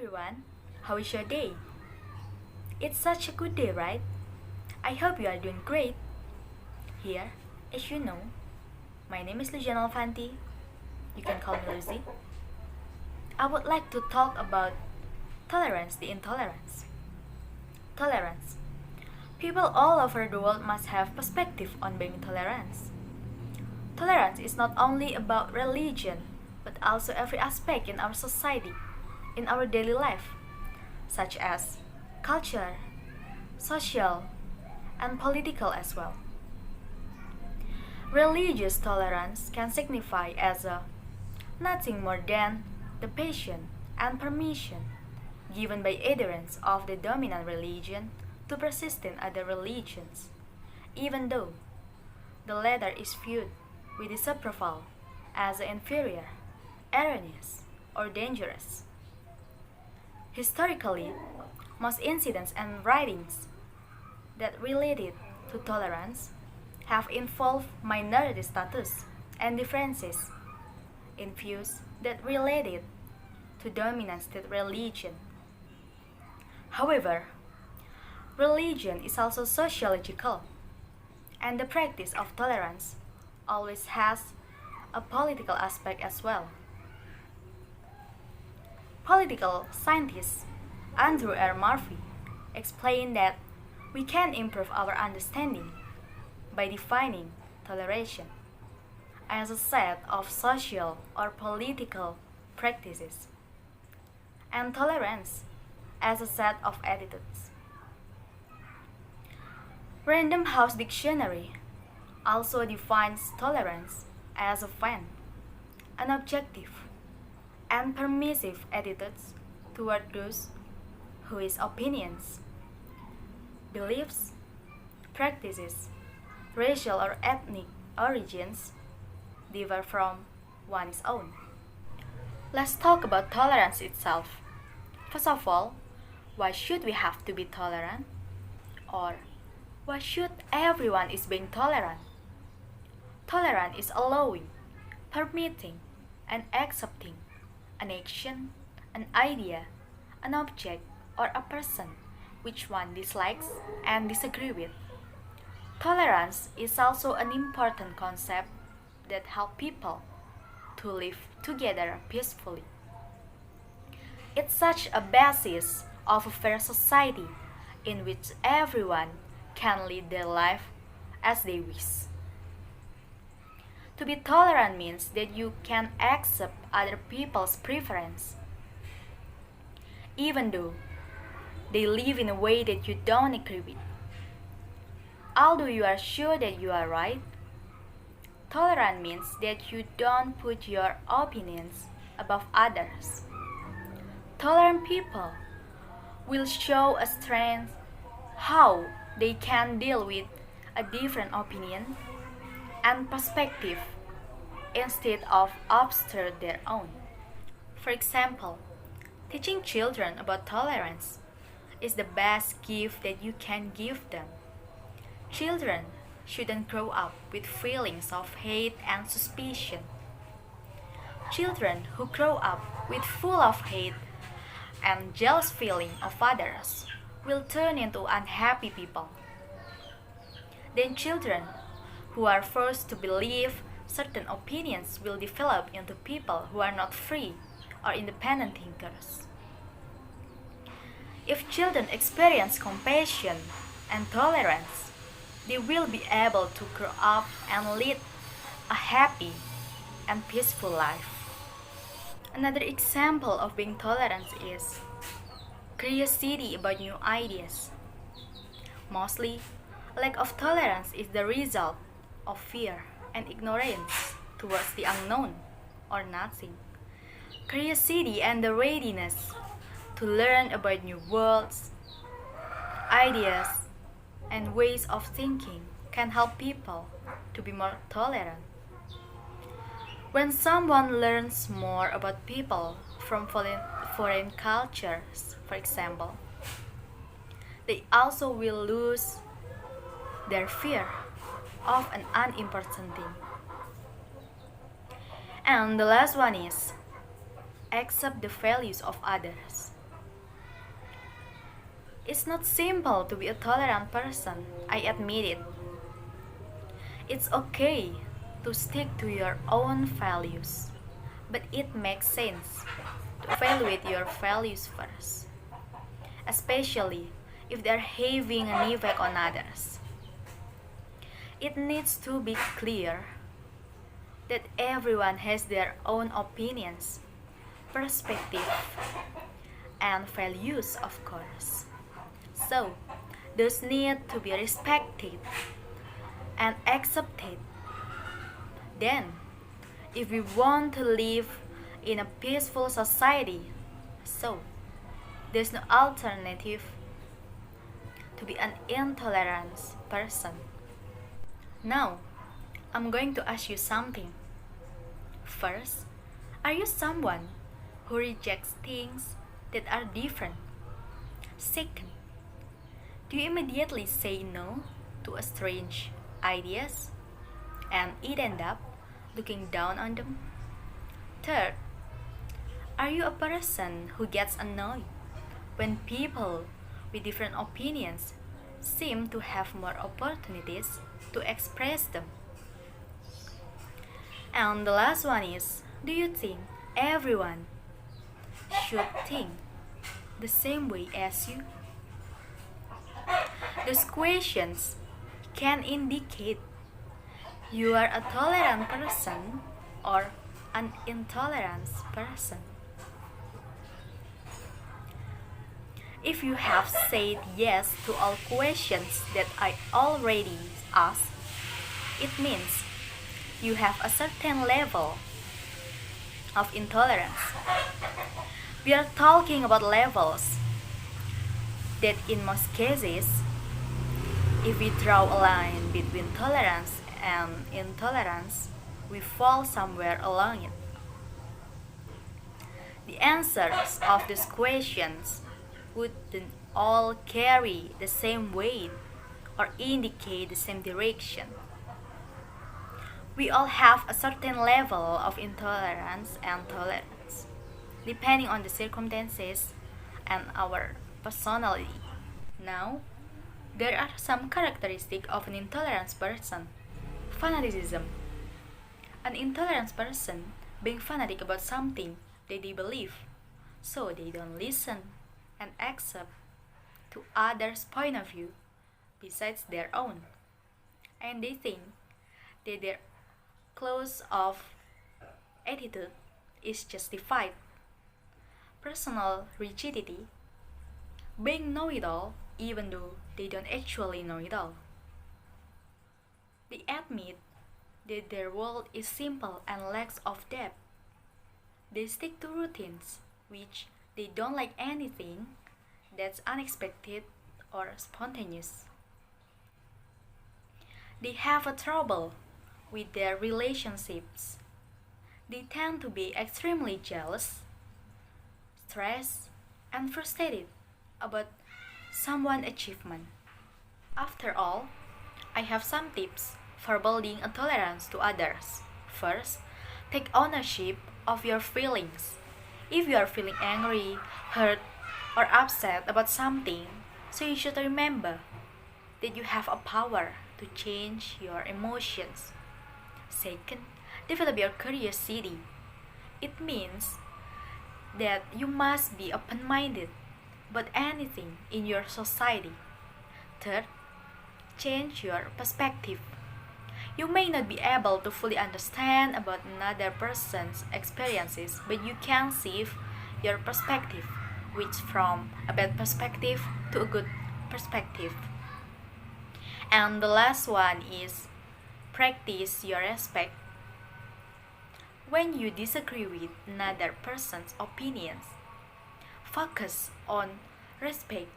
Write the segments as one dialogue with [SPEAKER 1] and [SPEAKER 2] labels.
[SPEAKER 1] everyone, how is your day? It's such a good day, right? I hope you are doing great. Here, as you know, my name is Lucian Alfanti. You can call me Lucy. I would like to talk about tolerance, the intolerance. Tolerance. People all over the world must have perspective on being tolerant. Tolerance is not only about religion, but also every aspect in our society, in our daily life, such as culture, social, and political as well. Religious tolerance can signify as a nothing more than the passion and permission given by adherents of the dominant religion to persist in other religions, even though the latter is viewed with disapproval as inferior, erroneous, or dangerous. Historically, most incidents and writings that related to tolerance have involved minority status and differences in views that related to dominant state religion. However, religion is also sociological, and the practice of tolerance always has a political aspect as well. Political scientist Andrew R. Murphy explained that we can improve our understanding by defining toleration as a set of social or political practices, and tolerance as a set of attitudes. Random House Dictionary also defines tolerance as a fan, an objective, and permissive attitudes toward those whose opinions, beliefs, practices, racial or ethnic origins differ from one's own. Let's talk about tolerance itself. First of all, why should we have to be tolerant? Or why should everyone is being tolerant? Tolerant is allowing, permitting, and accepting an action, an idea, an object, or a person which one dislikes and disagree with. Tolerance is also an important concept that helps people to live together peacefully. It's such a basis of a fair society in which everyone can lead their life as they wish. To be tolerant means that you can accept other people's preference, even though they live in a way that you don't agree with. Although you are sure that you are right, tolerant means that you don't put your opinions above others. Tolerant people will show a strength how they can deal with a different opinion and perspective instead of obstruct their own. For example, teaching children about tolerance is the best gift that you can give them. Children shouldn't grow up with feelings of hate and suspicion. Children who grow up with full of hate and jealous feeling of others will turn into unhappy people. Then children who are forced to believe certain opinions will develop into people who are not free or independent thinkers. If children experience compassion and tolerance, they will be able to grow up and lead a happy and peaceful life. Another example of being tolerant is curiosity about new ideas. Mostly, lack of tolerance is the result of fear and ignorance towards the unknown or nothing. Curiosity and the readiness to learn about new worlds, ideas, and ways of thinking can help people to be more tolerant. When someone learns more about people from foreign cultures, for example, they also will lose their fear of an unimportant thing. And the last one is accept the values of others. It's not simple to be a tolerant person, I admit it. It's okay to stick to your own values, but it makes sense to evaluate your values first, especially if they're having an effect on others. It needs to be clear that everyone has their own opinions, perspective, and values, of course. So, those need to be respected and accepted. Then, if we want to live in a peaceful society, so there's no alternative to be an intolerant person. Now, I'm going to ask you something. First, are you someone who rejects things that are different? Second, do you immediately say no to a strange ideas and it end up looking down on them? Third, are you a person who gets annoyed when people with different opinions seem to have more opportunities to express them? And the last one is, do you think everyone should think the same way as you? Those questions can indicate you are a tolerant person or an intolerant person. If you have said yes to all questions that I already asked, it means you have a certain level of intolerance. We are talking about levels that in most cases, if we draw a line between tolerance and intolerance, we fall somewhere along it. The answers of these questions wouldn't all carry the same weight or indicate the same direction. We all have a certain level of intolerance and tolerance, depending on the circumstances and our personality. Now, there are some characteristics of an intolerant person. Fanaticism. An intolerant person being fanatic about something that they believe, so they don't listen and accept to others' point of view besides their own, and they think that their close-off attitude is justified. Personal rigidity, being know-it-all even though they don't actually know it all. They admit that their world is simple and lacks of depth. They stick to routines, which they don't like anything that's unexpected or spontaneous. They have a trouble with their relationships. They tend to be extremely jealous, stressed, and frustrated about someone's achievement. After all, I have some tips for building a tolerance to others. First, take ownership of your feelings. If you are feeling angry, hurt, or upset about something, so you should remember that you have a power to change your emotions. Second, develop your curiosity. It means that you must be open-minded about anything in your society. Third, change your perspective. You may not be able to fully understand about another person's experiences, but you can shift your perspective, which from a bad perspective to a good perspective. And the last one is practice your respect. When you disagree with another person's opinions, focus on respect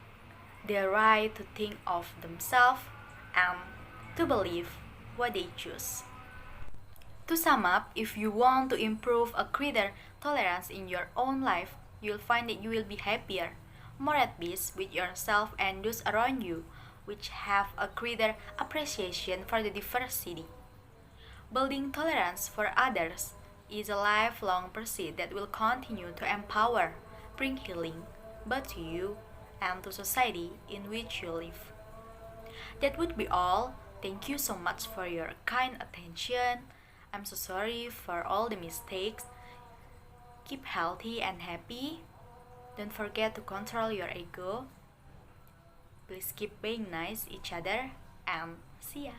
[SPEAKER 1] their right to think of themselves and to believe what they choose. To sum up, if you want to improve a greater tolerance in your own life, you'll find that you will be happier, more at peace with yourself and those around you, which have a greater appreciation for the diversity. Building tolerance for others is a lifelong pursuit that will continue to empower, bring healing, both to you and to society in which you live. That would be all. Thank you so much for your kind attention. I'm so sorry for all the mistakes. Keep healthy and happy. Don't forget to control your ego. Please keep being nice each other and see ya.